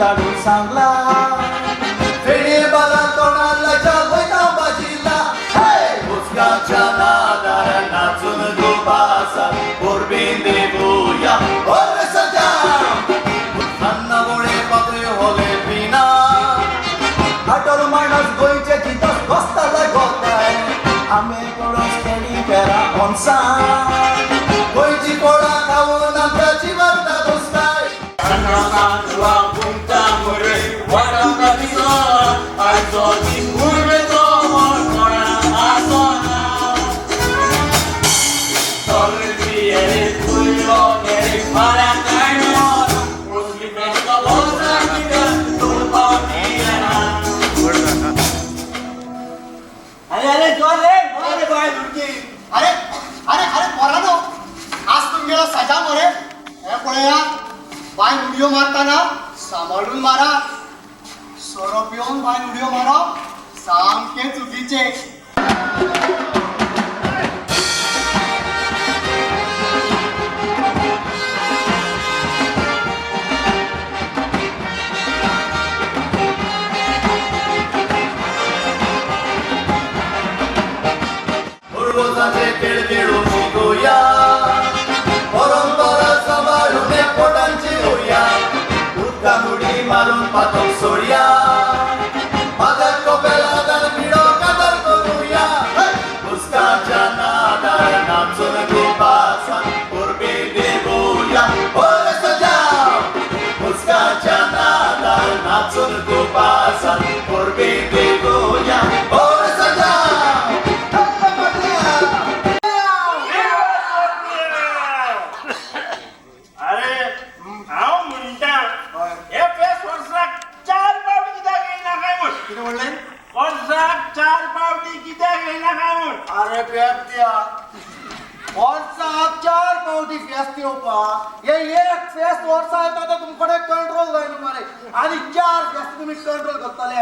धाडून सांगला फेणी बाला तोंडाला वैता बाजीला उस्काच्या नादार नाचून गोपासा पोरबीन देवूया ओर सजा अन्ना गोळे पत्रे होले पिना आटोर माणस गोयचे चितस बसताला गोताय आम्ही कोणस केली पेरा onsa गोयची कोळा खाऊन आमच्या जीवनता दोस्ताय व्हिडिओ मारताना सांभाळून मारा सोरो पिऊन बाय व्हिडिओ मारा सामके चुकीचे पूर्वजांचे खेळ खेळून शिकूया परंपरा सांभाळून पोटांची होया उडकामुडी मारून पातळ सोडया माझ्या कोपेला दान पिडो कादर करूया उस्काच्या नादार नाचून गोपासा पोरबी देवूया ओर सजा उस्काच्या नादार नाचून गोपासा पोरबी देवूया ओर सजा अरे पेपत्या वर्साक 4 पावटी फेस्त येवपा हे एक फेस्त वर्सा येता तर तुमकडे कंट्रोल जायना मरे आणि 4 फेस्त तुम्ही कंट्रोल करतले